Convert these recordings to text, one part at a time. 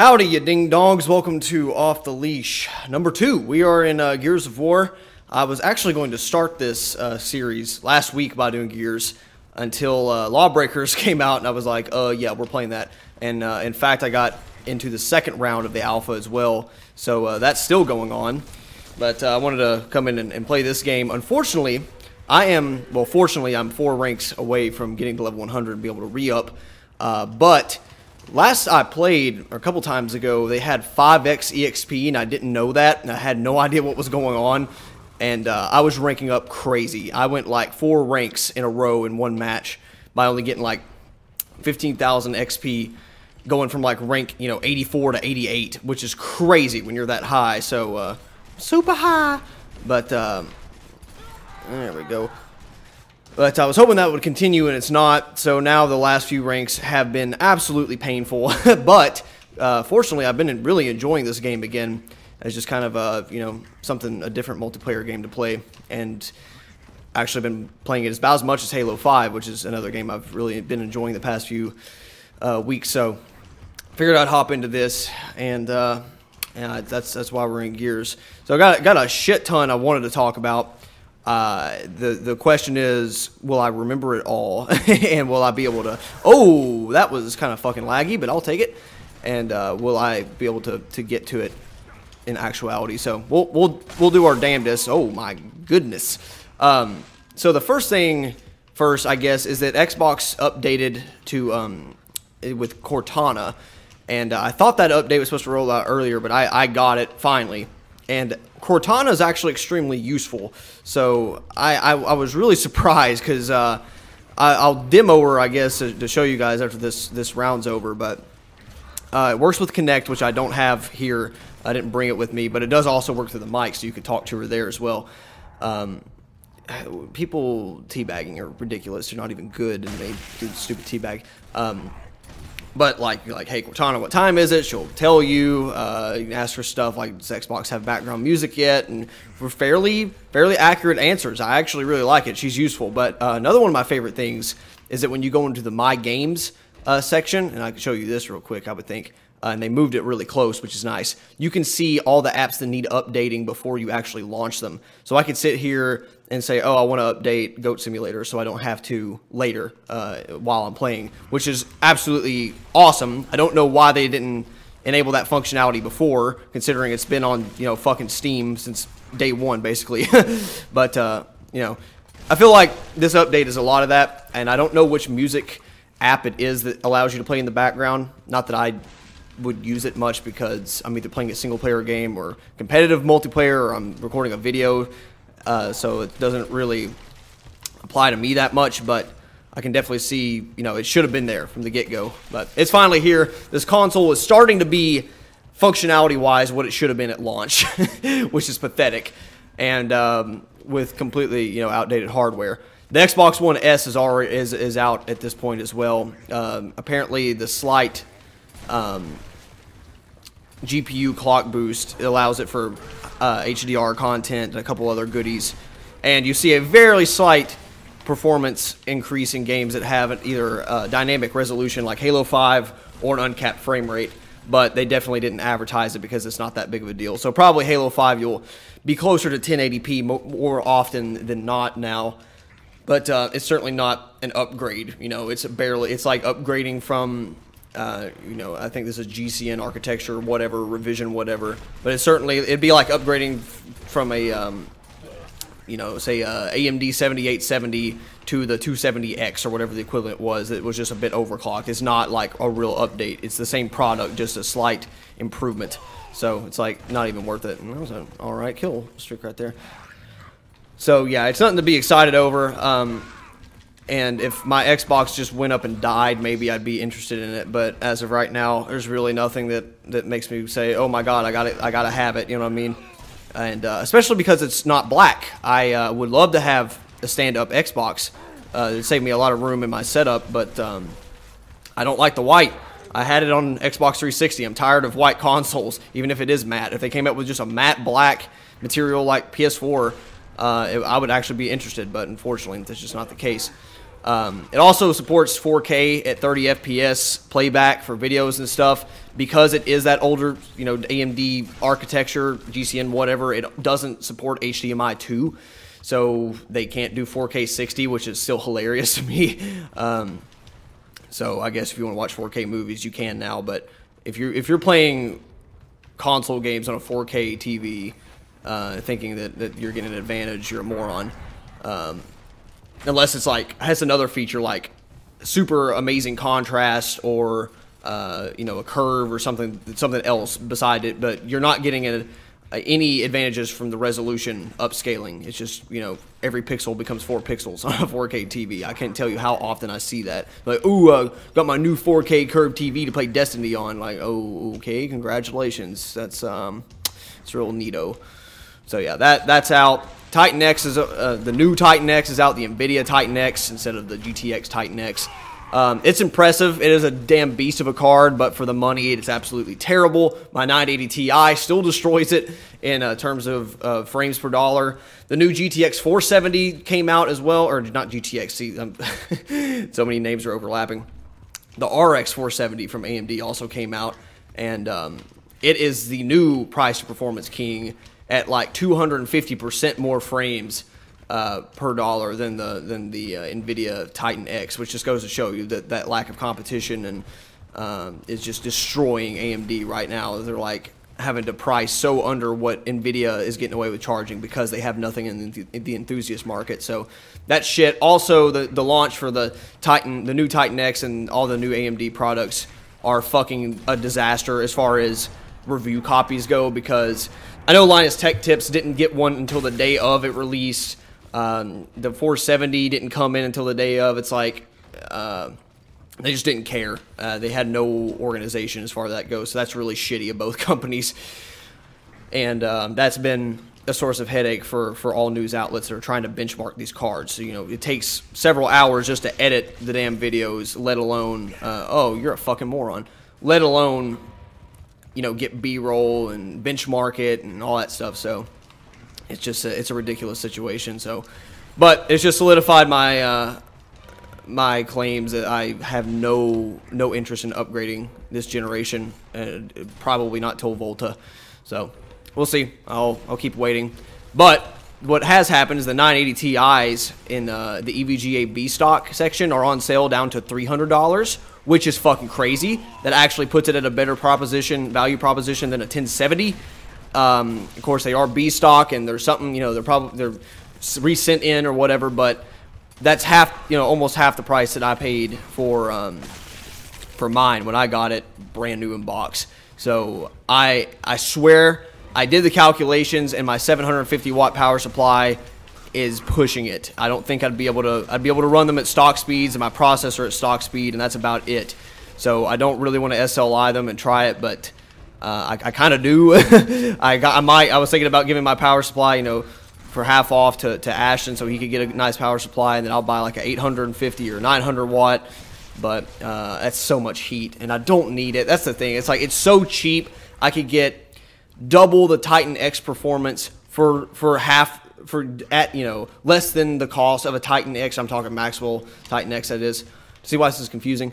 Howdy, you ding-dongs. Welcome to Off the Leash number 2. We are in Gears of War. I was actually going to start this series last week by doing Gears until Lawbreakers came out, and I was like, yeah, we're playing that. And in fact, I got into the second round of the alpha as well, so that's still going on. But I wanted to come in and play this game. Unfortunately, fortunately, I'm 4 ranks away from getting to level 100 and be able to re-up. But last I played, or a couple times ago, they had 5x EXP, and I didn't know that, and I had no idea what was going on, and I was ranking up crazy. I went like 4 ranks in a row in one match by only getting like 15,000 XP, going from like rank 84 to 88, which is crazy when you're that high. So super high, but there we go. But I was hoping that would continue, and it's not. So now the last few ranks have been absolutely painful. But fortunately, I've been really enjoying this game again. It's just kind of a different multiplayer game to play, and actually been playing it about as much as Halo 5, which is another game I've really been enjoying the past few weeks. So figured I'd hop into this, and that's why we're in Gears. So I got a shit ton I wanted to talk about. The question is, will I remember it all, and will I be able to? Oh, that was kind of fucking laggy, but I'll take it. And will I be able to get to it in actuality? So we'll do our damnedest. Oh my goodness. So the first thing first, I guess, is that Xbox updated to with Cortana, and I thought that update was supposed to roll out earlier, but I got it finally. And Cortana is actually extremely useful. So I was really surprised, because I'll demo her, I guess, to show you guys after this round's over. But it works with Kinect, which I don't have here. I didn't bring it with me, but it does also work through the mic, so you can talk to her there as well. People teabagging are ridiculous. They're not even good, and they do the stupid teabag. But like, hey Cortana, what time is it? She'll tell you. You can ask her stuff like, does Xbox have background music yet? And for fairly accurate answers. I actually really like it. She's useful. But another one of my favorite things is that when you go into the My Games section, and I can show you this real quick, I would think, and they moved it really close, which is nice. You can see all the apps that need updating before you actually launch them. So I could sit here and say, oh, I want to update Goat Simulator, so I don't have to later while I'm playing, which is absolutely awesome. I don't know why they didn't enable that functionality before, considering it's been on fucking Steam since day 1, basically. But I feel like this update is a lot of that, and I don't know which music app it is that allows you to play in the background. Not that I would use it much, because I'm either playing a single player game or competitive multiplayer, or I'm recording a video, so it doesn't really apply to me that much. But I can definitely see, it should have been there from the get-go. But it's finally here. This console is starting to be, functionality-wise, what it should have been at launch, which is pathetic, and with completely outdated hardware. The Xbox One S is out at this point as well. Apparently, the slight GPU clock boost allows it for HDR content and a couple other goodies, and you see a very slight performance increase in games that have either dynamic resolution like Halo 5 or an uncapped frame rate, but they definitely didn't advertise it because it's not that big of a deal. So probably Halo 5 you'll be closer to 1080p more often than not now, but it's certainly not an upgrade. It's like upgrading from I think this is GCN architecture, whatever, revision, whatever. But it'd be like upgrading from a, say AMD 7870 to the 270X or whatever the equivalent was. It was just a bit overclocked. It's not like a real update. It's the same product, just a slight improvement. So it's like not even worth it. And that was an alright kill streak right there. So yeah, it's nothing to be excited over. And if my Xbox just went up and died, maybe I'd be interested in it. But as of right now, there's really nothing that makes me say, "Oh my God, I gotta have it." You know what I mean? And especially because it's not black. I would love to have a stand-up Xbox. It'd save me a lot of room in my setup. But I don't like the white. I had it on Xbox 360. I'm tired of white consoles, even if it is matte. If they came up with just a matte black material like PS4, I would actually be interested. But unfortunately, that's just not the case. It also supports 4K at 30 FPS playback for videos and stuff. Because it is that older, you know, AMD architecture, GCN, whatever, it doesn't support HDMI 2. So they can't do 4K 60, which is still hilarious to me. So I guess if you want to watch 4K movies, you can now. But if you're playing console games on a 4K TV, thinking that you're getting an advantage, you're a moron. Unless it's like has another feature like super amazing contrast or you know, a curve or something else beside it. But you're not getting any advantages from the resolution upscaling. It's just, you know, every pixel becomes 4 pixels on a 4K TV. I can't tell you how often I see that. Like, ooh, got my new 4K curved TV to play Destiny on. Like, oh, okay, congratulations. That's it's real neato. So yeah, that's out. Titan X is the new Titan X is out. The NVIDIA Titan X instead of the GTX Titan X. It's impressive. It is a damn beast of a card, but for the money, it's absolutely terrible. My 980 Ti still destroys it in terms of frames per dollar. The new GTX 470 came out as well, or not GTX. See, so many names are overlapping. The RX 470 from AMD also came out, and it is the new price to performance king at like 250% more frames per dollar than the NVIDIA Titan X, which just goes to show you that lack of competition and is just destroying AMD right now. They're like having to price so under what NVIDIA is getting away with charging because they have nothing in the enthusiast market. So that shit. Also, the launch for the new Titan X and all the new AMD products are fucking a disaster as far as review copies go, because I know Linus Tech Tips didn't get one until the day of it released. The 470 didn't come in until the day of. It's like they just didn't care. They had no organization as far as that goes. So that's really shitty of both companies. And that's been a source of headache for all news outlets that are trying to benchmark these cards. So, you know, it takes several hours just to edit the damn videos, let alone, oh, you're a fucking moron, let alone, you know, get B-roll and benchmark it and all that stuff. So it's just it's a ridiculous situation. So, but it's just solidified my my claims that I have no interest in upgrading this generation, and probably not till Volta. So we'll see. I'll keep waiting. But what has happened is the 980 Ti's in the EVGA B stock section are on sale down to $300, which is fucking crazy. That actually puts it at a better value proposition than a 1070. Of course, they are B stock, and there's something, you know, they're resent in or whatever, but that's almost half the price that I paid for mine when I got it brand new in box. So I swear I did the calculations, and my 750 watt power supply is pushing it. I don't think I'd be able to run them at stock speeds, and my processor at stock speed, and that's about it. So I don't really want to SLI them and try it, but I kind of do. I was thinking about giving my power supply, you know, for half off to Ashton, so he could get a nice power supply, and then I'll buy like a 850 or 900 watt. But that's so much heat, and I don't need it. That's the thing. It's like it's so cheap. I could get double the Titan X performance for you know, less than the cost of a Titan X. I'm talking Maxwell Titan X, that is. See why this is confusing?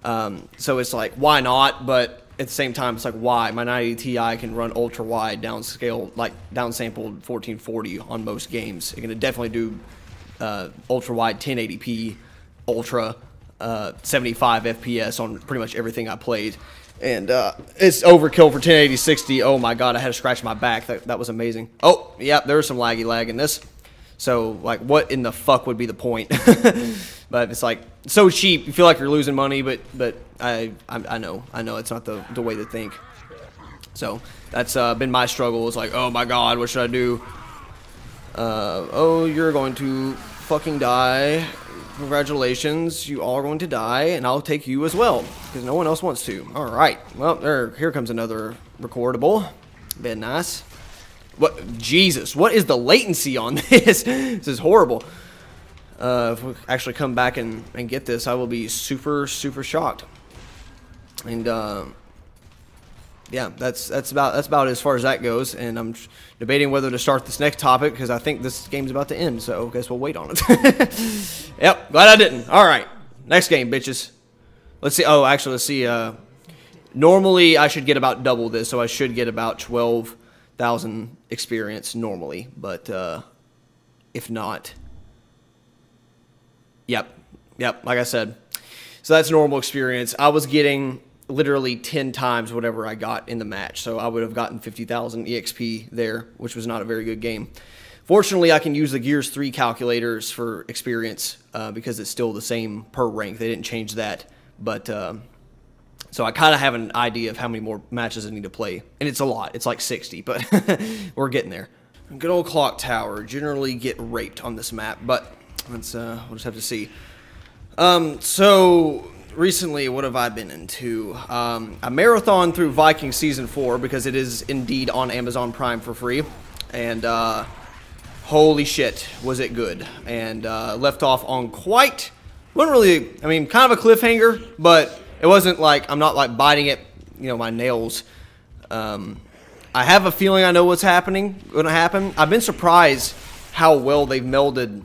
So it's like, why not? But at the same time, it's like, why? My 980 Ti can run ultra wide downscale, like downsampled 1440 on most games. It can definitely do ultra wide 1080p, ultra 75 FPS on pretty much everything I played. And it's overkill for 1080 60. Oh my god, I had to scratch my back. That was amazing. Oh, yeah, there's some laggy lag in this. So, like, what in the fuck would be the point? But it's like so cheap, you feel like you're losing money, but I know it's not the way to think. So that's been my struggle. It's like, oh my god, what should I do? Oh, you're going to fucking die. Congratulations, you all are going to die, and I'll take you as well, because no one else wants to. All right, well, here comes another recordable. Been nice. What, Jesus, what is the latency on this? This is horrible. If we actually come back and get this, I will be super shocked. And yeah, that's about as far as that goes. And I'm debating whether to start this next topic because I think this game's about to end. So I guess we'll wait on it. Yep, glad I didn't. All right, next game, bitches. Let's see. Oh, actually, let's see. Normally, I should get about double this, so I should get about 12,000 experience normally. But if not, yep, like I said. So that's normal experience. I was getting literally 10 times whatever I got in the match. So I would have gotten 50,000 EXP there, which was not a very good game. Fortunately, I can use the Gears 3 calculators for experience because it's still the same per rank. They didn't change that. But so I kind of have an idea of how many more matches I need to play. And it's a lot. It's like 60, but we're getting there. Good old Clock Tower. Generally get raped on this map, but let's we'll just have to see. So recently, what have I been into? I marathon through Vikings Season 4 because it is indeed on Amazon Prime for free. And holy shit, was it good. And left off on quite, wasn't really, I mean, kind of a cliffhanger, but it wasn't like, I'm not like biting at, you know, my nails. I have a feeling I know what's going to happen. I've been surprised how well they've melded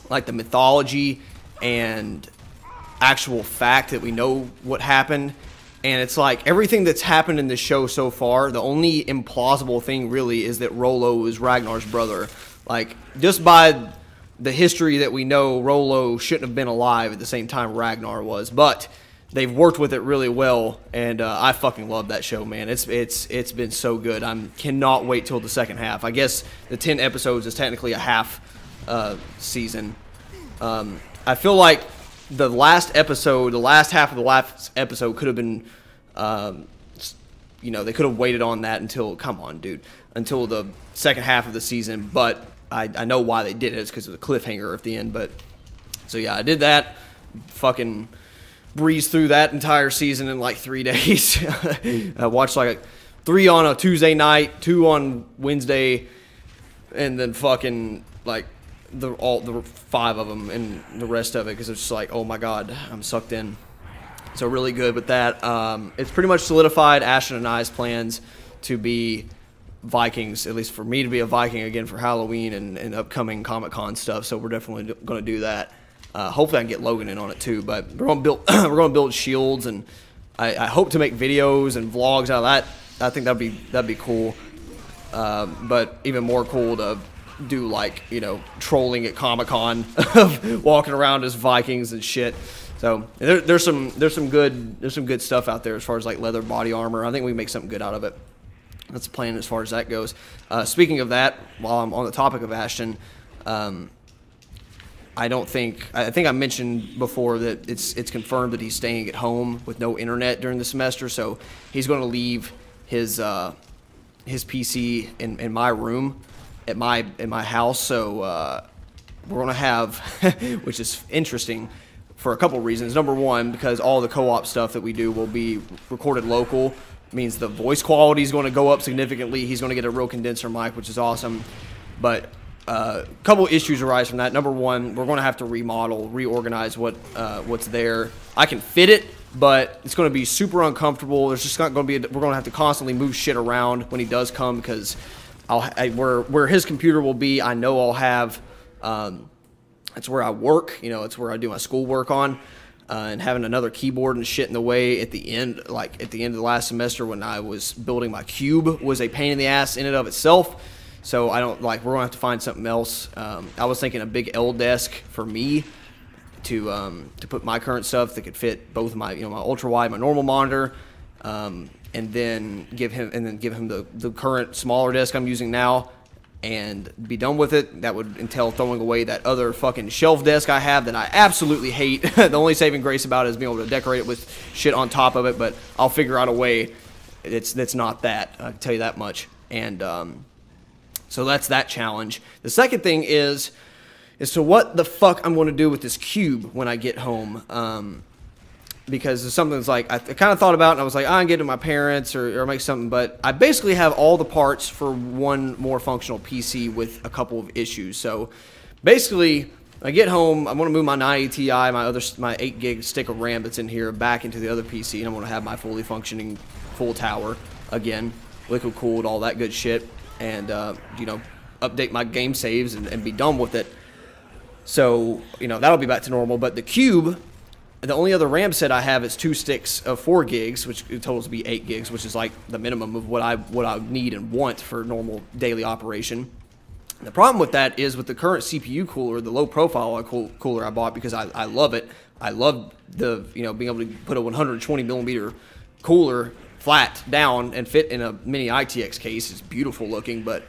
like the mythology and actual fact that we know what happened. And it's like everything that's happened in the show so far, the only implausible thing really is that Rollo is Ragnar's brother. Like, just by the history that we know, Rollo shouldn't have been alive at the same time Ragnar was. But they've worked with it really well, and I fucking love that show, man. It's been so good. I cannot wait till the second half. I guess the 10 episodes is technically a half season. I feel like the last episode, the last half of the last episode could have been, you know, they could have waited on that until, come on, dude, until the second half of the season. But I know why they did it. It's because of the cliffhanger at the end. But so yeah, I did that. Fucking breezed through that entire season in like 3 days. I watched like 3 on a Tuesday night, 2 on Wednesday, and then fucking like the 5 of them and the rest of it because it's just like, oh my god, I'm sucked in. So really good with that. It's pretty much solidified Ashton and I's plans to be Vikings, at least for me to be a Viking again for Halloween and upcoming Comic-Con stuff. So we're definitely going to do that. Hopefully I can get Logan in on it too. But we're going to build we're going to build shields, and I hope to make videos and vlogs out of that. I think that'd be cool. But even more cool to do, like, you know, trolling at Comic-Con of walking around as Vikings and shit. So there's some good stuff out there as far as like leather body armor. I think we can make something good out of it. That's the plan as far as that goes. Speaking of that, while I'm on the topic of Ashton, I think I mentioned before that it's confirmed that he's staying at home with no internet during the semester. So he's going to leave his PC in my room at my house. So we're going to have, which is interesting for a couple reasons. Number one, because all the co-op stuff that we do will be recorded local. Means the voice quality is going to go up significantly. He's going to get a real condenser mic, which is awesome. But a couple issues arise from that. Number one, we're going to have to reorganize what's there. I can fit it, but it's going to be super uncomfortable. There's just not going to be. We're going to have to constantly move shit around when he does come because where his computer will be, I know I'll have. It's where I work. You know, it's where I do my schoolwork on. And having another keyboard and shit in the way at the end, like at the end of the last semester when I was building my cube, was a pain in the ass in and of itself. So I don't like. We're gonna have to find something else. I was thinking a big L desk for me to put my current stuff that could fit both my my ultra wide, my normal monitor, and then give him the current smaller desk I'm using now. And be done with it. That would entail throwing away that other fucking shelf desk I have that I absolutely hate. The only saving grace about it is being able to decorate it with shit on top of it, but I'll figure out a way that's not that. I can tell you that much. And so that's that challenge. The second thing is to what the fuck I'm going to do with this cube when I get home. Because it's something that's like, I kind of thought about it, and I was like, I can get it to my parents or make something, but I basically have all the parts for one more functional PC with a couple of issues. So basically, When I get home, I'm going to move my 980 Ti, my 8 gig stick of RAM that's in here back into the other PC, and I'm going to have my fully functioning full tower again, liquid cooled, all that good shit, and you know, update my game saves and be done with it. So, you know, that'll be back to normal. But the Cube, the only other RAM set I have is 2 sticks of 4 gigs, which totals to be 8 gigs, which is like the minimum of what I need and want for normal daily operation. The problem with that is with the current CPU cooler, the low profile cooler I bought because I love it. I love the, you know, being able to put a 120 millimeter cooler flat down and fit in a mini ITX case. It's beautiful looking, but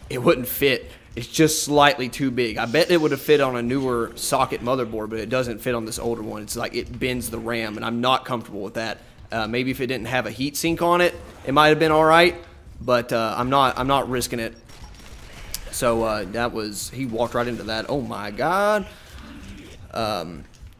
it wouldn't fit. It's just slightly too big. I bet it would have fit on a newer socket motherboard, but it doesn't fit on this older one. It's like it bends the RAM, and I'm not comfortable with that. Maybe if it didn't have a heat sink on it, it might have been all right, but I'm not risking it. So that was, he walked right into that. Oh my God.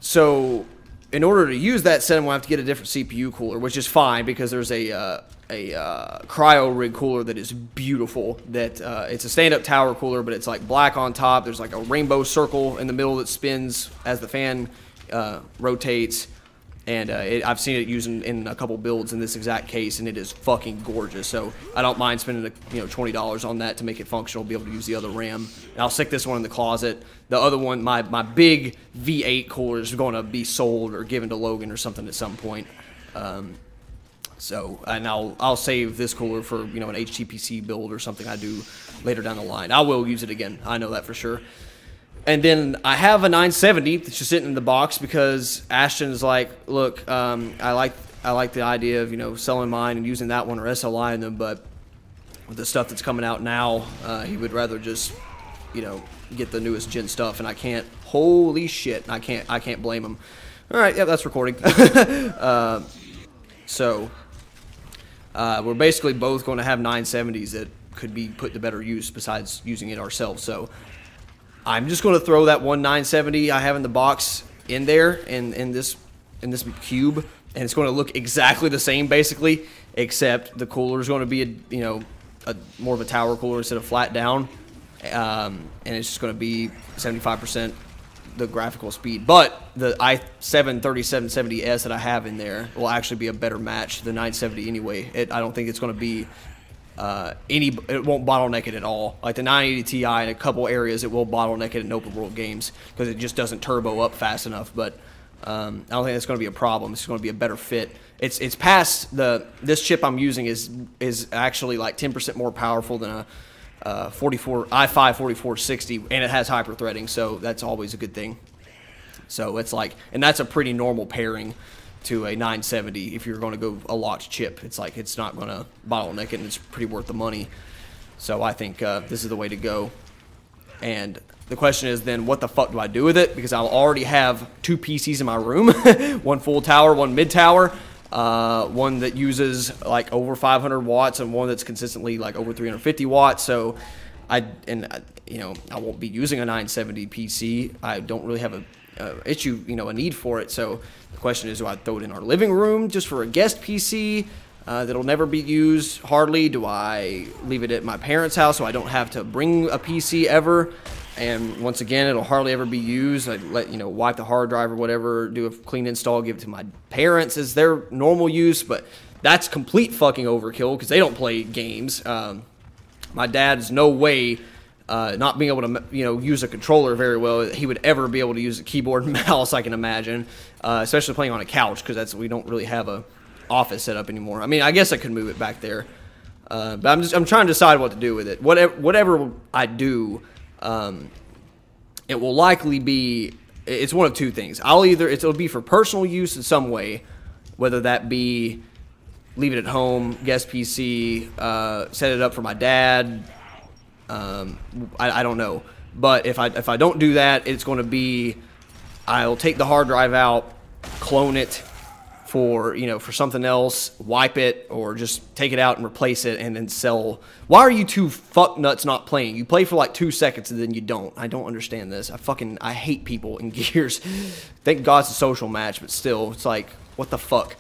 So in order to use that set, I'm gonna have to get a different CPU cooler, which is fine because there's a cryo rig cooler that is beautiful. That it's a stand-up tower cooler, but it's like black on top. There's like a rainbow circle in the middle that spins as the fan rotates. And I've seen it used in a couple builds in this exact case, and it is fucking gorgeous. So I don't mind spending $20 on that to make it functional, be able to use the other RAM. And I'll stick this one in the closet. The other one, my big V8 cooler is going to be sold or given to Logan or something at some point. So and I'll save this cooler for an HTPC build or something I do later down the line. I will use it again. I know that for sure. And then I have a 970 that's just sitting in the box because Ashton's like, look, I like the idea of selling mine and using that one or SLI in them, but with the stuff that's coming out now, he would rather just get the newest gen stuff, and I can't. Holy shit, I can't blame him. All right, yeah, that's recording. So we're basically both going to have 970s that could be put to better use besides using it ourselves. So I'm just going to throw that one 970 I have in the box in there in this cube, and it's going to look exactly the same basically, except the cooler is going to be a more of a tower cooler instead of flat down, and it's just going to be 75% the graphical speed. But the i7 3770S that I have in there will actually be a better match to the 970 anyway. I don't think it's going to be it won't bottleneck it at all. Like the 980 Ti in a couple areas, it will bottleneck it in open world games because it just doesn't turbo up fast enough. But I don't think that's going to be a problem. It's going to be a better fit. It's past this chip I'm using is actually like 10% more powerful than a i5 4460, and it has hyper threading, so that's always a good thing. So it's like, and that's a pretty normal pairing to a 970 if you're going to go a locked chip. It's like it's not going to bottleneck it, and it's pretty worth the money. So I think this is the way to go. And the question is then, what the fuck do I do with it? Because I'll already have 2 PCs in my room, one full tower, one mid tower, one that uses like over 500 watts, and one that's consistently like over 350 watts. So I won't be using a 970 PC. I don't really have a need for it. So the question is, do I throw it in our living room just for a guest PC that'll never be used hardly? Do I leave it at my parents' house so I don't have to bring a PC ever? And once again, it'll hardly ever be used. I wipe the hard drive or whatever, do a clean install, give it to my parents as their normal use. But that's complete fucking overkill because they don't play games. My dad's no way, not being able to use a controller very well, he would ever be able to use a keyboard and mouse, I can imagine, especially playing on a couch because we don't really have a office set up anymore. I mean, I guess I could move it back there, but I'm trying to decide what to do with it. Whatever I do, it will likely be, it's one of 2 things. It'll be for personal use in some way, whether that be leave it at home, guest PC, set it up for my dad. I don't know, but if I don't do that, it's going to be, I'll take the hard drive out, clone it for something else, wipe it, or just take it out and replace it and then sell. Why are you 2 fuck nuts not playing? You play for like 2 seconds and then you don't. I don't understand this. I hate people in Gears. Thank God it's a social match, but still, it's like, what the fuck?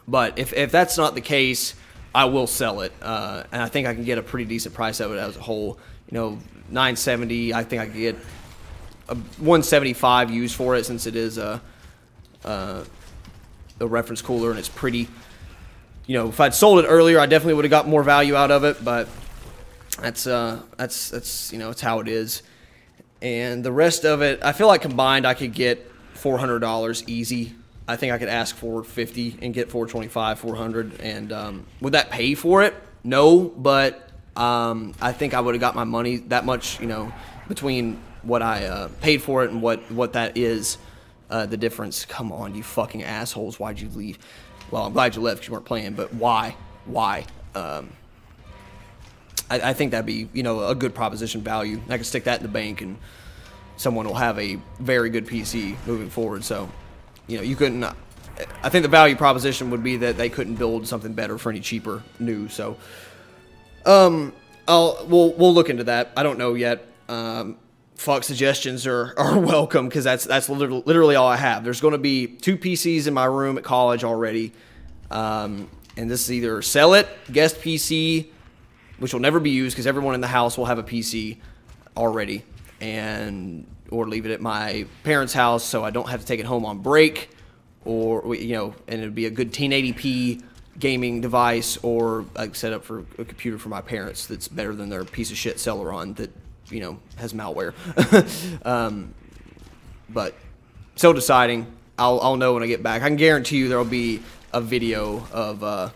But if that's not the case, I will sell it, and I think I can get a pretty decent price of it as a whole. 970, I think I can get 175 used for it, since it is a reference cooler and it's pretty. You know, if I'd sold it earlier, I definitely would have got more value out of it, but that's you know, it's how it is. And the rest of it, I feel like combined I could get $400 easy. I think I could ask for $50 and get $425, $400, and would that pay for it? No, but I think I would have got my money that much, you know, between what I paid for it and what that is, the difference. Come on, you fucking assholes! Why'd you leave? Well, I'm glad you left because you weren't playing, but why? Why? I think that'd be, you know, a good proposition value. I could stick that in the bank, and someone will have a very good PC moving forward. So, you know, you couldn't. I think the value proposition would be that they couldn't build something better for any cheaper new. So, we'll look into that. I don't know yet. Fuck, suggestions are welcome, because that's literally all I have. There's going to be 2 PCs in my room at college already, and this is either sell it, guest PC, which will never be used because everyone in the house will have a PC already, or leave it at my parents' house so I don't have to take it home on break, or, you know, and it'd be a good 1080p gaming device, or like set up for a computer for my parents that's better than their piece of shit Celeron that, you know, has malware. But still deciding. I'll know when I get back. I can guarantee you there'll be a video of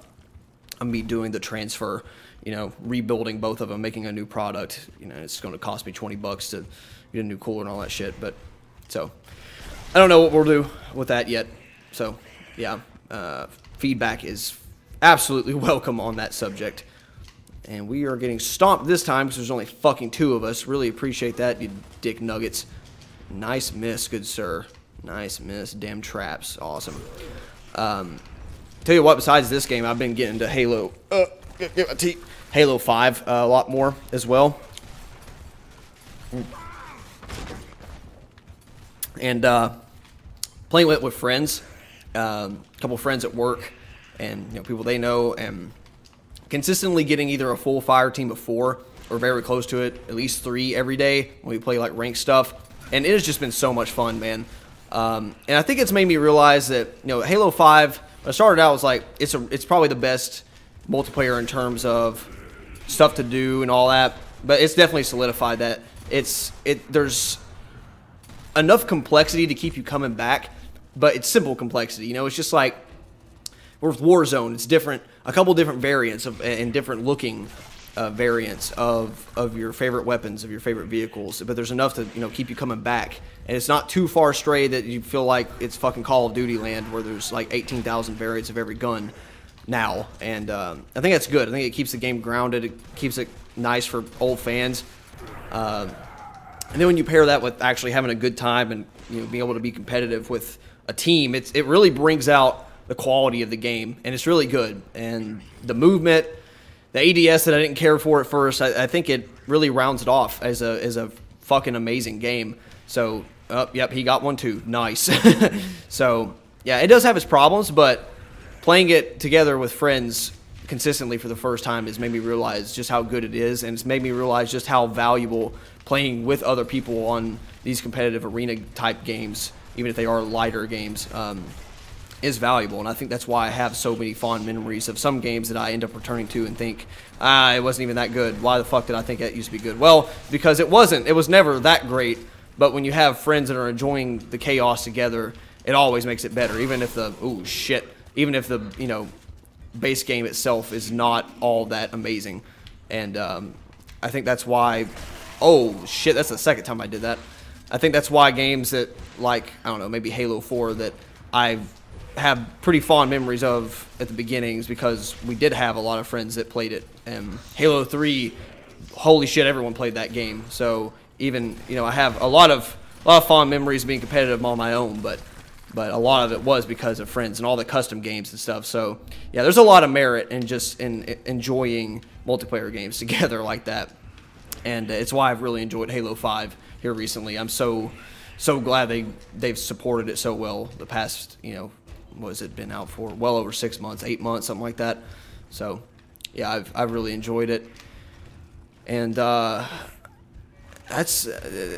me doing the transfer, you know, rebuilding both of them, making a new product. You know, it's going to cost me $20 to get a new cooler and all that shit. But so I don't know what we'll do with that yet. So yeah, feedback is absolutely welcome on that subject. And we are getting stomped this time because there's only fucking 2 of us. Really appreciate that, you dick nuggets. Nice miss, good sir. Nice miss. Damn traps. Awesome. Tell you what, besides this game, I've been getting into Halo. Get my teeth. Halo 5 a lot more as well. And playing with friends. A couple friends at work, and, you know, people they know, and consistently getting either a full fire team of 4 or very close to it, at least 3 every day when we play like ranked stuff. And it has just been so much fun, man. And I think it's made me realize that, you know, Halo 5, when I started out, I was like, it's probably the best multiplayer in terms of stuff to do and all that. But it's definitely solidified that there's enough complexity to keep you coming back, but it's simple complexity. You know, it's just like with Warzone, it's different, a couple different variants and different looking variants of your favorite weapons, of your favorite vehicles, but there's enough to, you know, keep you coming back, and it's not too far astray that you feel like it's fucking Call of Duty land where there's like 18,000 variants of every gun now. And I think that's good. I think it keeps the game grounded. It keeps it nice for old fans. And then when you pair that with actually having a good time and, you know, being able to be competitive with a team, it really brings out the quality of the game, and it's really good. And the movement, the ADS that I didn't care for at first, I think it really rounds it off as a fucking amazing game. So, yep, he got one too. Nice. So, yeah, it does have its problems, but playing it together with friends consistently for the first time has made me realize just how good it is, and it's made me realize just how valuable playing with other people on these competitive arena type games, even if they are lighter games, is valuable. And I think that's why I have so many fond memories of some games that I end up returning to and think, it wasn't even that good. Why the fuck did I think that used to be good? Well, because it wasn't. It was never that great. But when you have friends that are enjoying the chaos together, it always makes it better. Even if even if the, you know, base game itself is not all that amazing. And I think that's why, oh shit, that's the second time I did that. I think that's why games that, like, I don't know, maybe Halo 4 that I have pretty fond memories of at the beginnings, because we did have a lot of friends that played it. And Halo 3, holy shit, everyone played that game. So even, you know, I have a lot of fond memories of being competitive on my own, but a lot of it was because of friends and all the custom games and stuff. So yeah, there's a lot of merit in just enjoying multiplayer games together like that. And it's why I've really enjoyed Halo 5 here recently. I'm so glad they've supported it so well the past, you know, what has it been out for? Well over 6 months, 8 months, something like that. So yeah, I've really enjoyed it. And That's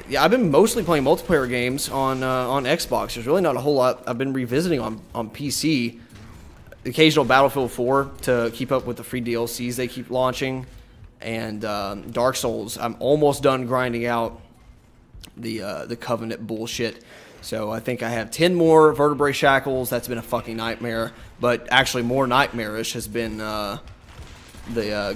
yeah. I've been mostly playing multiplayer games on Xbox. There's really not a whole lot I've been revisiting on PC. Occasional Battlefield 4 to keep up with the free DLCs they keep launching, and Dark Souls. I'm almost done grinding out the Covenant bullshit. So I think I have 10 more Vertebrae Shackles. That's been a fucking nightmare. But actually more nightmarish has been the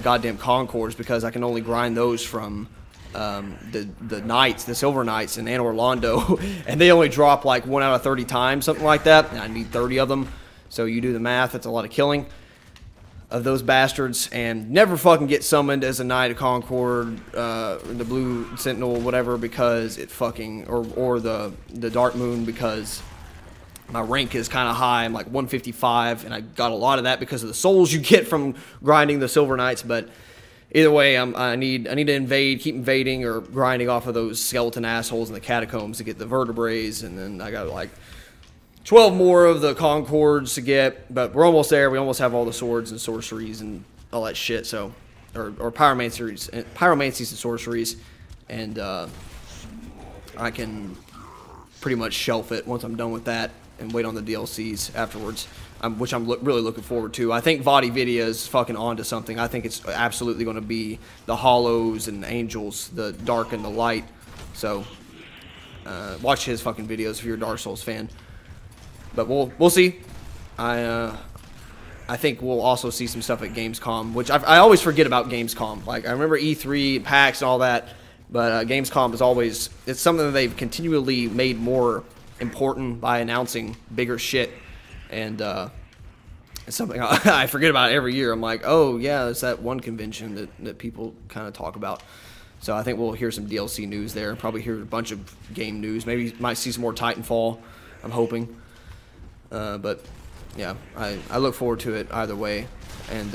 goddamn Concords, because I can only grind those from the Knights, the Silver Knights in Anne Orlando. And they only drop like 1 out of 30 times, something like that. And I need 30 of them. So you do the math, that's a lot of killing of those bastards, and never fucking get summoned as a Knight of Concord, the Blue Sentinel, whatever, because it fucking, or the Dark Moon, because my rank is kind of high. I'm like 155, and I got a lot of that because of the souls you get from grinding the Silver Knights. But either way, I need to invade, keep invading or grinding off of those skeleton assholes in the catacombs to get the vertebraes, and then I got like 12 more of the Concords to get, but we're almost there. We almost have all the swords and sorceries and all that shit. So, or pyromancies and sorceries, and I can pretty much shelf it once I'm done with that and wait on the DLCs afterwards, which I'm really looking forward to. I think VaatiVidya is fucking onto something. I think it's absolutely going to be the Hollows and Angels, the Dark and the Light. So, watch his fucking videos if you're a Dark Souls fan. But we'll see. I think we'll also see some stuff at Gamescom, which I always forget about Gamescom. Like, I remember E3, PAX, and all that, but Gamescom is always, it's something that they've continually made more important by announcing bigger shit, and it's something I forget about every year. I'm like, oh yeah, it's that one convention that people kind of talk about. So I think we'll hear some DLC news there. Probably hear a bunch of game news. Maybe might see some more Titanfall. I'm hoping. But yeah, I look forward to it either way. And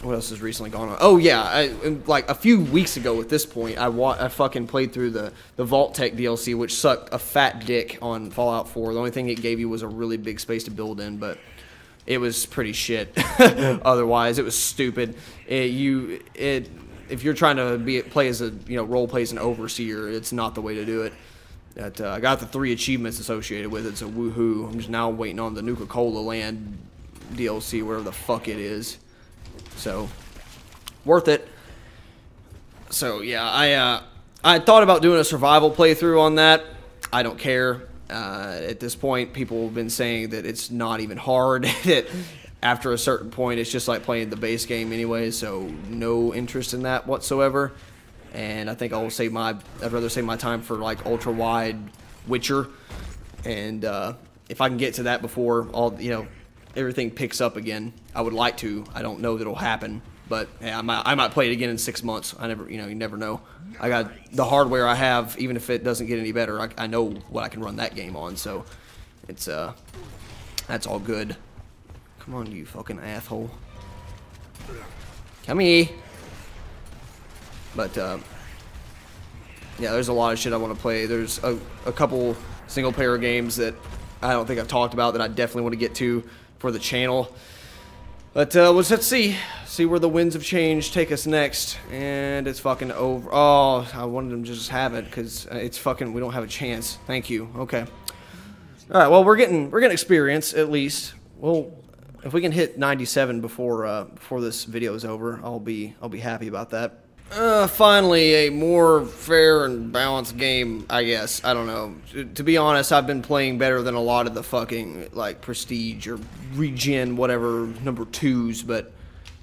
what else has recently gone on? Oh yeah, like a few weeks ago at this point, I fucking played through the Vault-Tec DLC, which sucked a fat dick on Fallout 4. The only thing it gave you was a really big space to build in, but it was pretty shit. Otherwise, it was stupid. If you're trying to play as a role play as an overseer, it's not the way to do it. I got the 3 achievements associated with it, so woohoo. I'm just now waiting on the Nuka-Cola Land DLC, wherever the fuck it is. So, worth it. So, yeah, I thought about doing a survival playthrough on that. I don't care. At this point, people have been saying that it's not even hard. That after a certain point, it's just like playing the base game anyway, so no interest in that whatsoever. And I think I'd rather save my time for like ultra wide Witcher, and if I can get to that before everything picks up again, I would like to. I don't know that it'll happen, but yeah, I might play it again in 6 months. You never know. I got the hardware I have, even if it doesn't get any better, I know what I can run that game on, so it's that's all good. Come on, you fucking asshole. Come here. But, yeah, there's a lot of shit I want to play. There's a couple single-player games that I don't think I've talked about that I definitely want to get to for the channel. But let's see where the winds of change take us next. And it's fucking over. Oh, I wanted them to just have it because it's fucking, we don't have a chance. Thank you. Okay. All right, well, we're getting experience at least. Well, if we can hit 97 before this video is over, I'll be happy about that. Finally, a more fair and balanced game, I guess. I don't know. To be honest, I've been playing better than a lot of the fucking, like, Prestige or Regen, whatever, number 2s, but...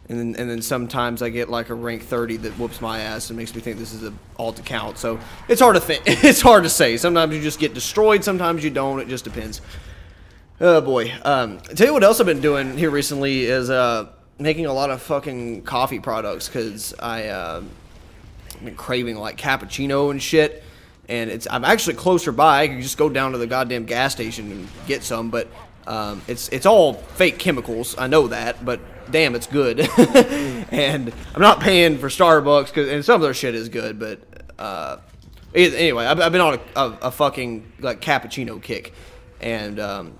And then sometimes I get, like, a rank 30 that whoops my ass and makes me think this is an alt account. So, it's hard to think. It's hard to say. Sometimes you just get destroyed, sometimes you don't. It just depends. Oh, boy. Tell you what else I've been doing here recently is, making a lot of fucking coffee products, because I've been craving like cappuccino and shit, and I'm actually closer by. I can just go down to the goddamn gas station and get some, but it's all fake chemicals. I know that, but damn, it's good. And I'm not paying for Starbucks, and some of their shit is good, but anyway, I've been on a fucking like cappuccino kick, and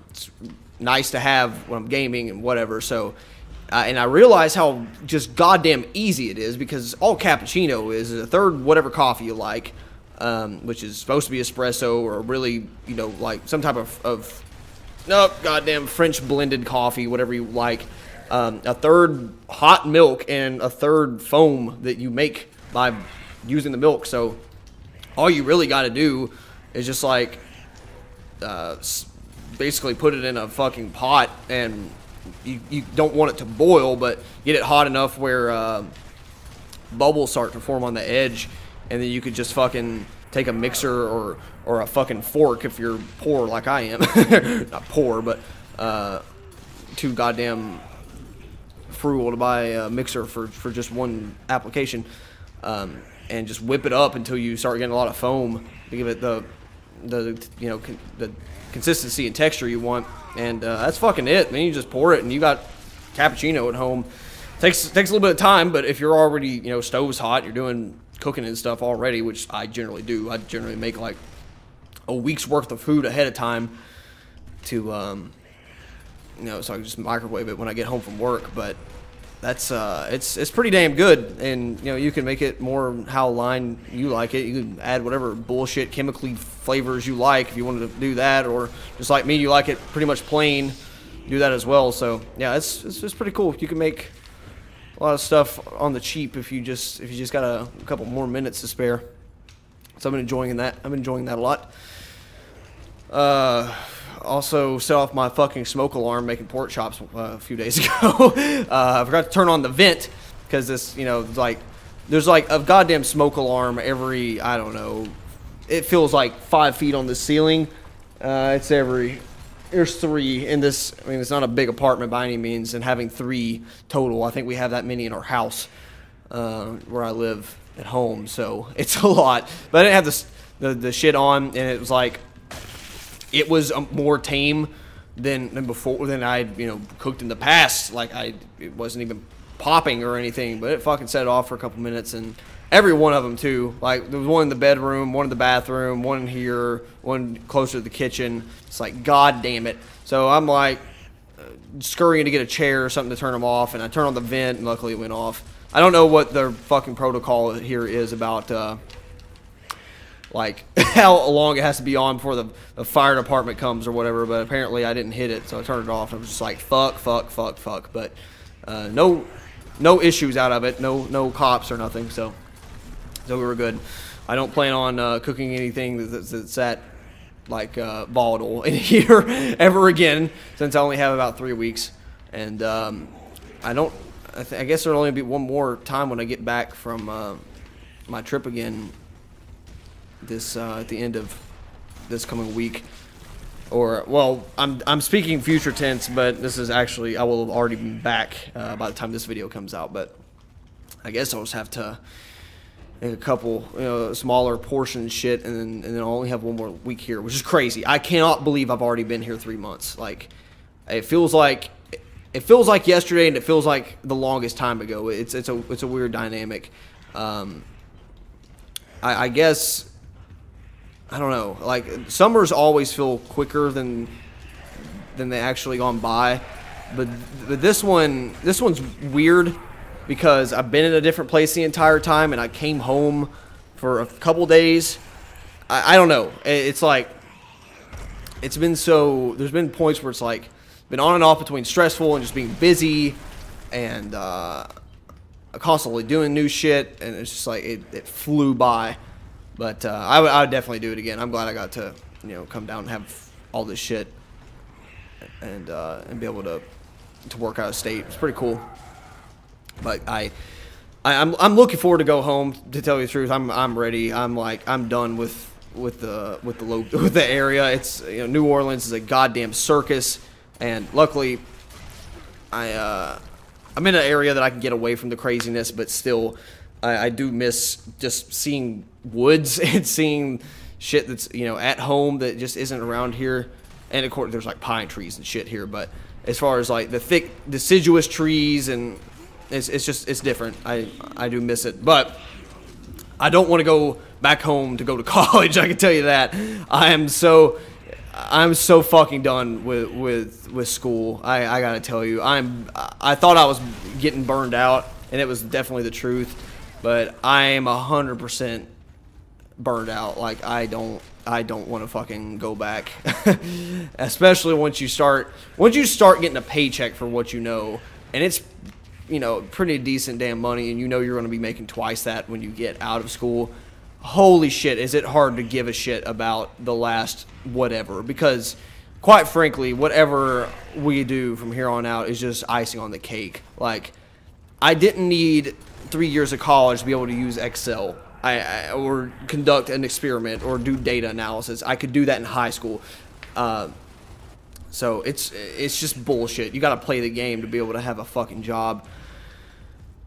it's nice to have when I'm gaming and whatever. So. And I realize how just goddamn easy it is, because all cappuccino is a third whatever coffee you like, which is supposed to be espresso or really, you know, like some type of no, goddamn French blended coffee, whatever you like. A third hot milk and a third foam that you make by using the milk. So all you really got to do is just like basically put it in a fucking pot, and you don't want it to boil, but get it hot enough where bubbles start to form on the edge, and then you could just fucking take a mixer or a fucking fork if you're poor like I am. Not poor, but too goddamn frugal to buy a mixer for just one application, and just whip it up until you start getting a lot of foam to give it the you know the consistency and texture you want, and that's fucking it. Then you just pour it and you got cappuccino at home. Takes a little bit of time, but if you're already, you know, stove's hot, you're doing cooking and stuff already, which I generally do. I generally make like a week's worth of food ahead of time to you know, so I can just microwave it when I get home from work. But that's it's pretty damn good, and you know, you can make it more how line you like it. You can add whatever bullshit chemically flavors you like if you wanted to do that, or just like me, you like it pretty much plain, do that as well. So yeah, it's pretty cool. You can make a lot of stuff on the cheap if you just got a couple more minutes to spare. So I've been enjoying that. A lot. Also set off my fucking smoke alarm making pork chops a few days ago. I forgot to turn on the vent because this, you know, like there's like a goddamn smoke alarm every, I don't know, it feels like 5 feet on the ceiling. There's 3 in this. I mean, it's not a big apartment by any means, and having 3 total, I think we have that many in our house where I live at home, so it's a lot. But I didn't have the shit on, and it was like, it was more tame than before, than I, you know, cooked in the past. Like it wasn't even popping or anything, but it fucking set it off for a couple minutes, and every one of them too. Like there was one in the bedroom, one in the bathroom, one in here, one closer to the kitchen. It's like, god damn it. So I'm like scurrying to get a chair or something to turn them off, and I turn on the vent, and luckily it went off. I don't know what the fucking protocol here is about like how long it has to be on before the fire department comes or whatever, but apparently I didn't hit it, so I turned it off. I was just like, fuck. But no issues out of it, no cops or nothing, so we were good. I don't plan on cooking anything that's that like volatile in here ever again, since I only have about 3 weeks, and I guess there'll only be one more time when I get back from my trip again. This at the end of this coming week, or well, I'm speaking future tense, but this is actually, I will have already been back by the time this video comes out. But I guess I'll just have to make a couple, you know, smaller portion shit, and then I'll only have one more week here, which is crazy. I cannot believe I've already been here 3 months. Like it feels like yesterday, and it feels like the longest time ago. It's a weird dynamic. I guess. I don't know, like summers always feel quicker than they actually gone by, but this one's weird because I've been in a different place the entire time, and I came home for a couple days. I don't know, it's like it's been so, there's been points where it's like been on and off between stressful and just being busy and constantly doing new shit, and it's just like it flew by. But I would definitely do it again. I'm glad I got to, you know, come down and have all this shit and be able to work out of state. It's pretty cool. But I'm looking forward to go home. To tell you the truth, I'm ready. I'm done with the area. It's, you know, New Orleans is a goddamn circus, and luckily I'm in an area that I can get away from the craziness, but still. I do miss just seeing woods and seeing shit that's, you know, at home that just isn't around here. And of course, there's like pine trees and shit here, but as far as like the thick deciduous trees, and it's different. I do miss it, but I don't want to go back home to go to college. I can tell you that. I'm so fucking done with school. I gotta tell you, I thought I was getting burned out, and it was definitely the truth. But I am 100% burned out. Like I don't want to fucking go back. Especially once you start getting a paycheck for what you know, and it's, you know, pretty decent damn money, and you know you're going to be making twice that when you get out of school. Holy shit, is it hard to give a shit about the last whatever, because quite frankly, whatever we do from here on out is just icing on the cake. Like, I didn't need 3 years of college to be able to use Excel or conduct an experiment or do data analysis. I could do that in high school. So it's just bullshit. You got to play the game to be able to have a fucking job.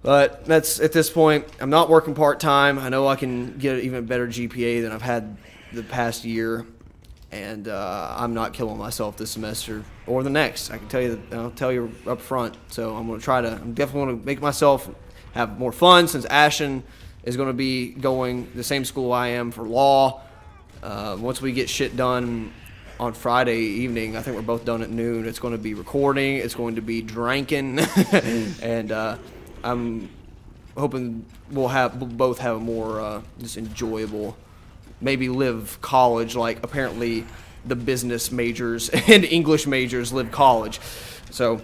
But that's, at this point, I'm not working part-time. I know I can get an even better GPA than I've had the past year. And I'm not killing myself this semester or the next. I can tell you that, I'll tell you up front. So I'm definitely going to make myself have more fun, since Ashton is going to be going the same school I am for law. Once we get shit done on Friday evening, I think we're both done at noon. It's going to be recording. It's going to be drinking. And I'm hoping we'll both have a more just enjoyable, maybe live college like apparently the business majors and English majors live college. So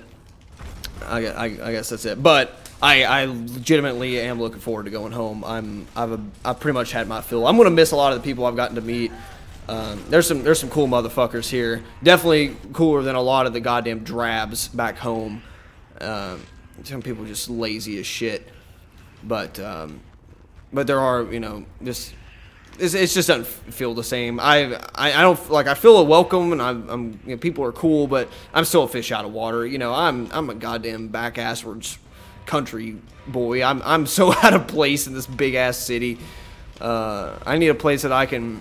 I guess that's it. But I legitimately am looking forward to going home. I've pretty much had my fill. I'm gonna miss a lot of the people I've gotten to meet. There's some cool motherfuckers here. Definitely cooler than a lot of the goddamn drabs back home. Some people just lazy as shit. But there are, you know, just it just doesn't feel the same. I don't, like, I feel a welcome, and I'm you know, people are cool, but I'm still a fish out of water. You know, I'm a goddamn back-asswards country boy. I'm so out of place in this big ass city. I need a place that I can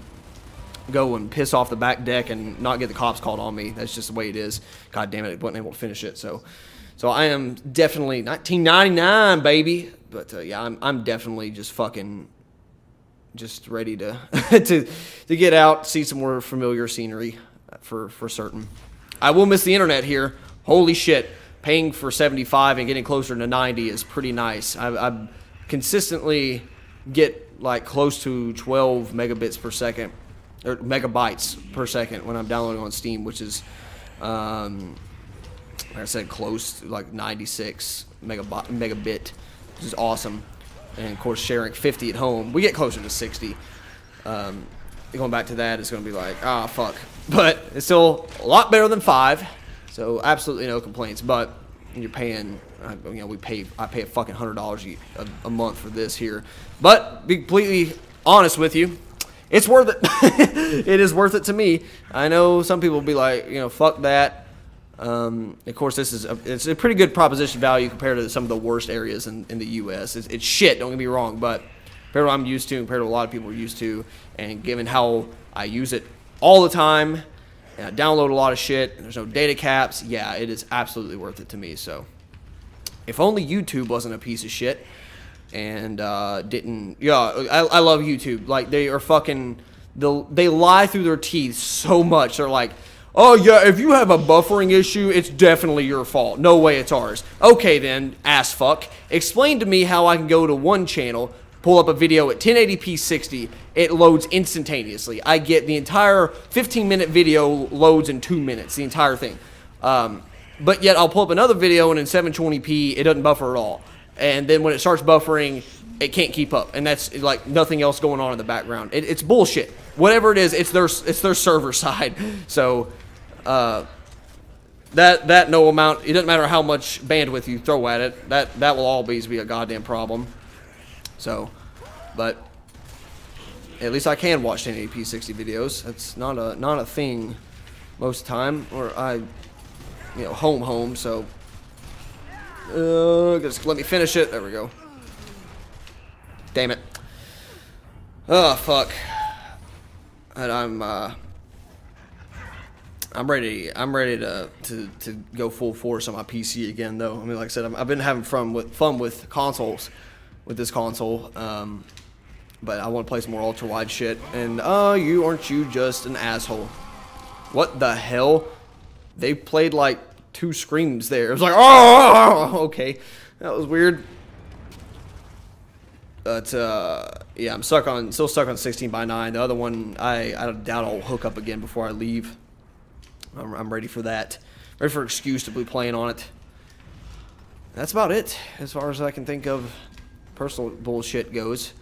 go and piss off the back deck and not get the cops called on me. That's just the way it is. God damn it, I wasn't able to finish it. So I am definitely 1999, baby. But yeah, I'm definitely just fucking just ready to to get out, see some more familiar scenery for certain. I will miss the internet here. Holy shit. Paying for 75 and getting closer to 90 is pretty nice. I consistently get like close to 12 megabits per second, or megabytes per second when I'm downloading on Steam, which is, like I said, close to like 96 megabit, which is awesome. And of course, sharing 50 at home, we get closer to 60. Going back to that, it's going to be like, ah, fuck. But it's still a lot better than 5. So absolutely no complaints. But you're paying, you know, I pay a fucking $100 a month for this here. But be completely honest with you, it's worth it. It is worth it to me. I know some people will be like, you know, fuck that. Of course, it's a pretty good proposition value compared to some of the worst areas in the U.S. It's shit, don't get me wrong, but compared to what I'm used to, compared to what a lot of people are used to, and given how I use it all the time, and I download a lot of shit, and there's no data caps, yeah, it is absolutely worth it to me. So if only YouTube wasn't a piece of shit and didn't, yeah, I love YouTube. Like, they are fucking, they lie through their teeth so much. They're like, oh yeah, if you have a buffering issue, it's definitely your fault. No way, it's ours. Okay then, ass fuck. Explain to me how I can go to one channel, pull up a video at 1080p 60, it loads instantaneously. I get the entire 15-minute video loads in 2 minutes, the entire thing. But yet I'll pull up another video and in 720p, it doesn't buffer at all. And then when it starts buffering, it can't keep up. And that's like nothing else going on in the background. It's bullshit. Whatever it is, it's their server side. So that no amount, it doesn't matter how much bandwidth you throw at it, that will always be a goddamn problem. So, but at least I can watch 1080p 60 videos. That's not a thing most of the time, or you know, home. So, just let me finish it. There we go. Damn it. Oh fuck. And I'm ready to go full force on my PC again, though. I mean, like I said, I've been having fun with consoles, with this console, but I want to play some more ultra wide shit. And aren't you just an asshole? What the hell? They played like 2 screams there. It was like, oh, okay, that was weird. But yeah, I'm still stuck on 16 by 9. The other one, I doubt I'll hook up again before I leave. I'm ready for that. Ready for an excuse to be playing on it. That's about it as far as I can think of personal bullshit goes.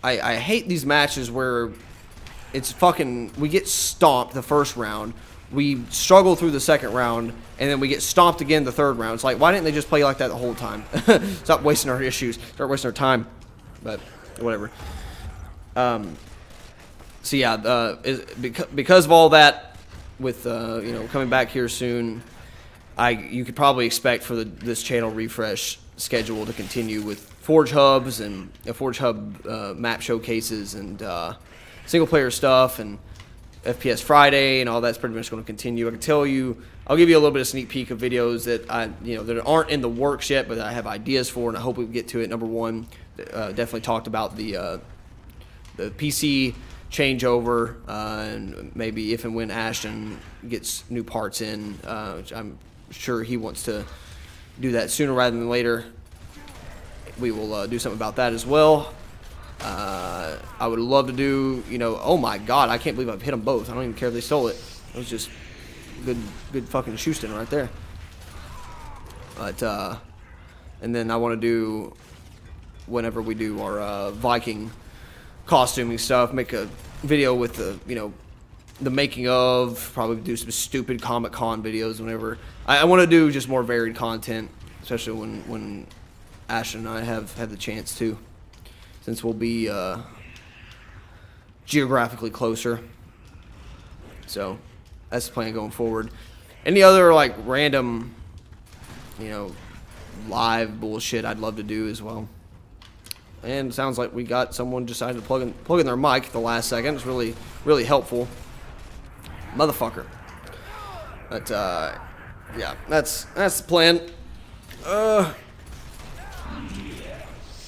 I hate these matches where it's fucking, we get stomped the first round, we struggle through the second round, and then we get stomped again the third round. It's like, why didn't they just play like that the whole time? Stop wasting our issues. Start wasting our time. But whatever. So yeah, because of all that, with you know, coming back here soon, you could probably expect for this channel refresh schedule to continue with Forge Hubs and Forge Hub map showcases and single player stuff and FPS Friday and all that's pretty much going to continue. I can tell you, I'll give you a little bit of sneak peek of videos that that aren't in the works yet, but that I have ideas for, and I hope we get to it. Number one, definitely talked about the PC changeover, and maybe if and when Ashton gets new parts in, which I'm sure he wants to do that sooner rather than later. We will do something about that as well. I would love to do, oh my god, I can't believe I've hit them both. I don't even care if they stole it. It was just good fucking Houston right there. But, and then I want to do, whenever we do our Viking costuming stuff, make a video with the making of, probably do some stupid Comic-Con videos whenever. I want to do just more varied content, especially when Ashton and I have the chance to, since we'll be geographically closer. So that's the plan going forward. Any other like random, live bullshit I'd love to do as well. And it sounds like we got someone decided to plug in their mic at the last second. It's really helpful. Motherfucker. But yeah, that's the plan.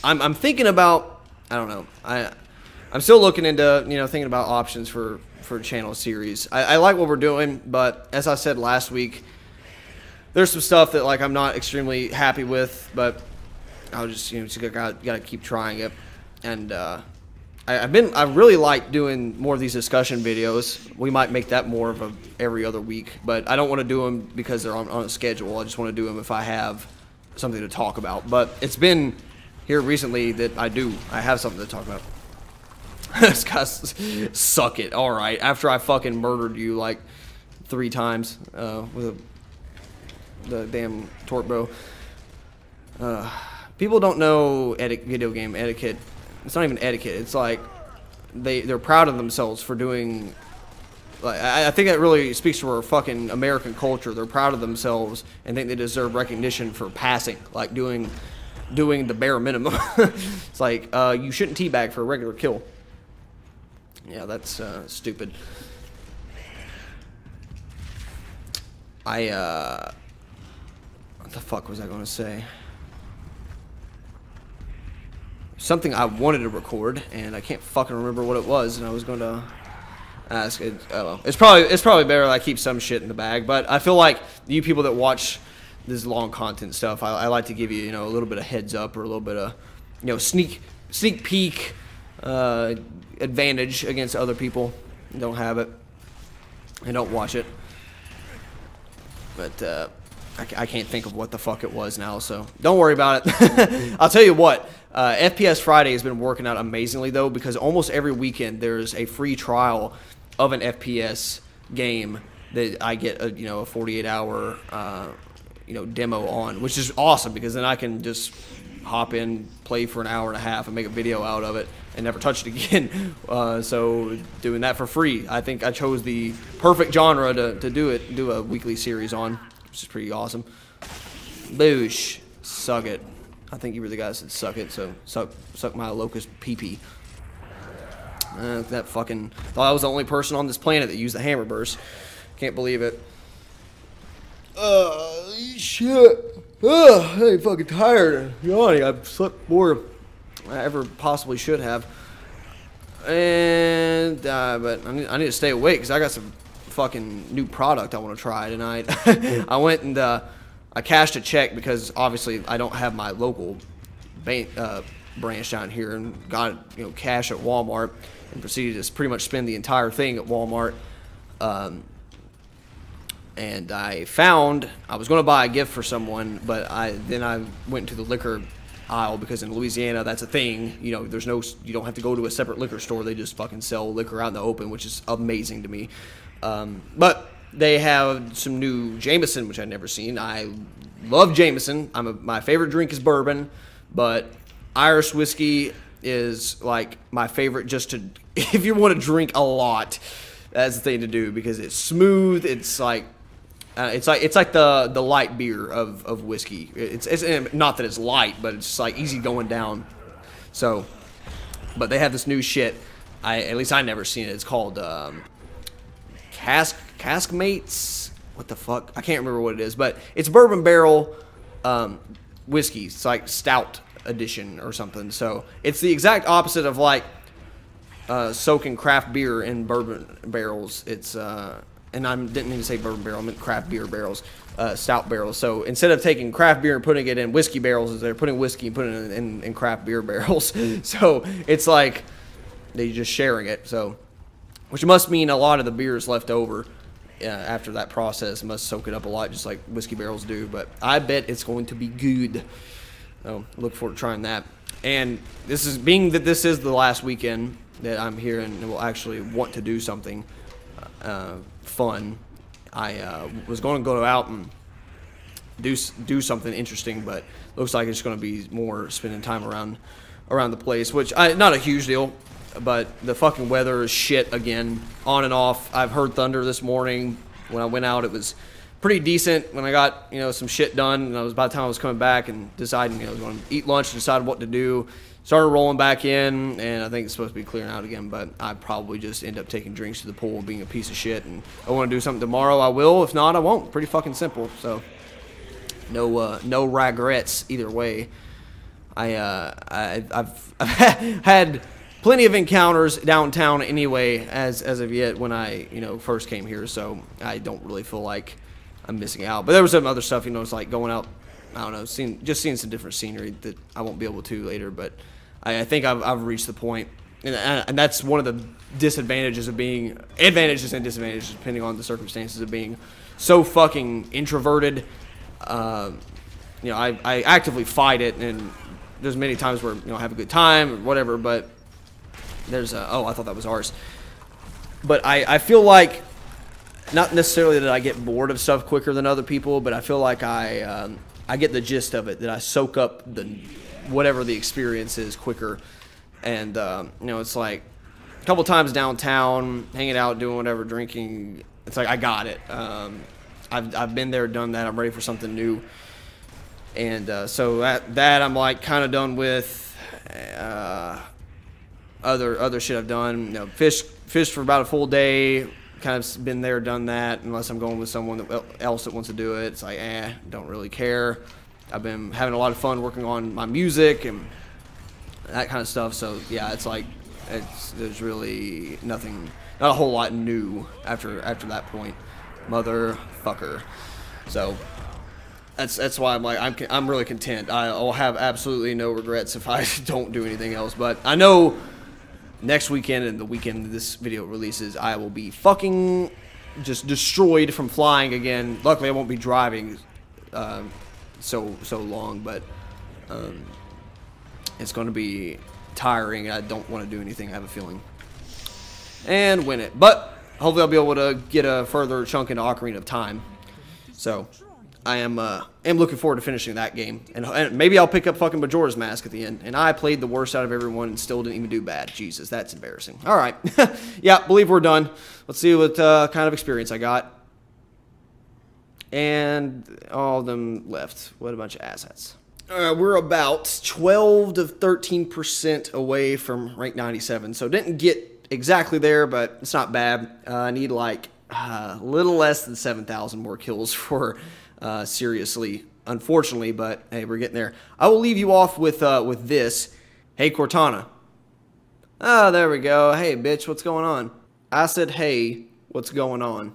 I'm thinking about, I don't know. I'm still looking into, thinking about options for a channel series. I like what we're doing, but as I said last week, there's some stuff that like I'm not extremely happy with, but I'll just gotta keep trying it. And I really like doing more of these discussion videos. We might make that more of a every other week, but I don't want to do them because they're on a schedule. I just want to do them if I have something to talk about. But it's been here recently that I have something to talk about. This guy's, suck it. All right, after I fucking murdered you like 3 times with the damn torque bow. People don't know video game etiquette. It's not even etiquette. It's like they're proud of themselves for doing. Like, I think that really speaks to our fucking American culture. They're proud of themselves and think they deserve recognition for passing, like doing the bare minimum. It's like you shouldn't teabag for a regular kill. Yeah, that's stupid. What the fuck was I going to say? Something I wanted to record, and I can't fucking remember what it was, and I was going to ask it. Oh, well. It's probably better I keep some shit in the bag, but I feel like you people that watch this long content stuff, I like to give you, a little bit of heads up or a little bit of, sneak peek advantage against other people who don't have it and don't watch it. But I can't think of what the fuck it was now, so don't worry about it. I'll tell you what, FPS Friday has been working out amazingly, though, because almost every weekend there's a free trial of an FPS game that I get a 48-hour demo on, which is awesome because then I can just hop in, play for an hour and a half, and make a video out of it and never touch it again. So doing that for free, I think I chose the perfect genre to do a weekly series on, which is pretty awesome. Boosh, suck it. I think you were the guy that said suck it, so suck my locust pee-pee. That fucking, thought I was the only person on this planet that used the hammer burst. Can't believe it. Shit. I ain't fucking tired and yawning. I've slept more than I ever possibly should have. And, but I need to stay awake because I got some fucking new product I want to try tonight. I went and I cashed a check because obviously I don't have my local bank branch down here, and got, you know, cash at Walmart and proceeded to pretty much spend the entire thing at Walmart. And I found I was going to buy a gift for someone, but then I went to the liquor aisle, because in Louisiana that's a thing. You know, you don't have to go to a separate liquor store. They just fucking sell liquor out in the open, which is amazing to me. But they have some new Jameson, which I'd never seen. I love Jameson. My favorite drink is bourbon, but Irish whiskey is like my favorite, just to, if you want to drink a lot, that's the thing to do, because it's smooth. It's like the light beer of whiskey. It's not that it's light, but it's like easy going down. So, but they have this new shit. At least I never seen it. It's called Cask Mates. What the fuck? I can't remember what it is, but it's bourbon barrel whiskey. It's like stout edition or something. So it's the exact opposite of like soaking craft beer in bourbon barrels. It's and I didn't mean to say bourbon barrel, I meant craft beer barrels, stout barrels. So instead of taking craft beer and putting it in whiskey barrels, they're putting whiskey and putting it in craft beer barrels. So it's like they're just sharing it. So, which must mean a lot of the beer is left over after that process. It must soak it up a lot, just like whiskey barrels do. But I bet it's going to be good. So look forward to trying that. And this is the last weekend that I'm here and will actually want to do something fun. I was going to go out and do something interesting, but looks like it's going to be more spending time around the place, which not a huge deal. But the fucking weather is shit again, on and off. I've heard thunder this morning. When I went out, it was pretty decent. When I got, you know, some shit done, and by the time I was coming back and deciding, you know, I was going to eat lunch and decide what to do, started rolling back in, and I think it's supposed to be clearing out again, but I probably just end up taking drinks to the pool, being a piece of shit. And if I want to do something tomorrow, I will. If not, I won't. Pretty fucking simple. So no regrets either way. I've had plenty of encounters downtown anyway, as of yet, when I, you know, first came here, so I don't really feel like I'm missing out. But there was some other stuff, you know, it's like going out, I don't know, seeing some different scenery that I won't be able to later. But I think I've reached the point, and that's one of the advantages and disadvantages, depending on the circumstances, of being so fucking introverted. You know, I actively fight it, and there's many times where, you know, I have a good time or whatever, but there's oh, I thought that was ours. But I feel like, not necessarily that I get bored of stuff quicker than other people, but I feel like I get the gist of it, that I soak up whatever the experience is quicker. And you know, it's like a couple times downtown, hanging out, doing whatever, drinking. It's like I got it. I've been there, done that. I'm ready for something new. And so that I'm like kind of done with. Other shit I've done, you know, fish for about a full day. Kind of been there, done that. Unless I'm going with someone else that wants to do it, it's like, don't really care. I've been having a lot of fun working on my music and that kind of stuff. So yeah, it's like there's really not a whole lot new after that point, motherfucker. So that's why I'm like I'm really content. I'll have absolutely no regrets if I don't do anything else. But I know next weekend and the weekend this video releases, I will be fucking just destroyed from flying again. Luckily, I won't be driving so long, but it's going to be tiring. I don't want to do anything, I have a feeling, and win it. But hopefully I'll be able to get a further chunk into Ocarina of Time. So I am looking forward to finishing that game, and maybe I'll pick up fucking Majora's Mask at the end. And I played the worst out of everyone and still didn't even do bad. Jesus, that's embarrassing. All right, yeah, believe we're done. Let's see what kind of experience I got, and all of them left. What a bunch of asshats. We're about 12 to 13% away from rank 97, so didn't get exactly there, but it's not bad. I need like a little less than 7,000 more kills for. Seriously, unfortunately, but hey, we're getting there. I will leave you off with this. Hey, Cortana. Oh, there we go. Hey, bitch, what's going on? I said, hey, what's going on?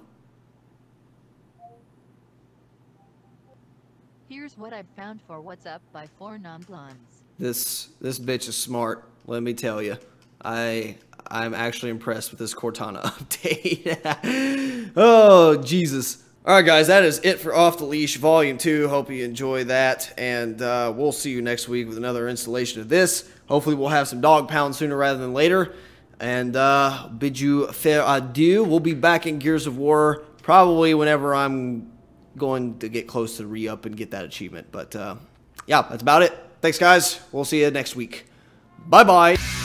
Here's what I've found for What's Up by 4 Non-Blondes. This bitch is smart, let me tell you. I'm actually impressed with this Cortana update. Oh, Jesus. Alright guys, that is it for Off the Leash Volume 2. Hope you enjoy that, and we'll see you next week with another installation of this. Hopefully we'll have some dog pound sooner rather than later. And bid you fair adieu. We'll be back in Gears of War probably whenever I'm going to get close to re-up and get that achievement. But yeah, that's about it. Thanks guys. We'll see you next week. Bye-bye.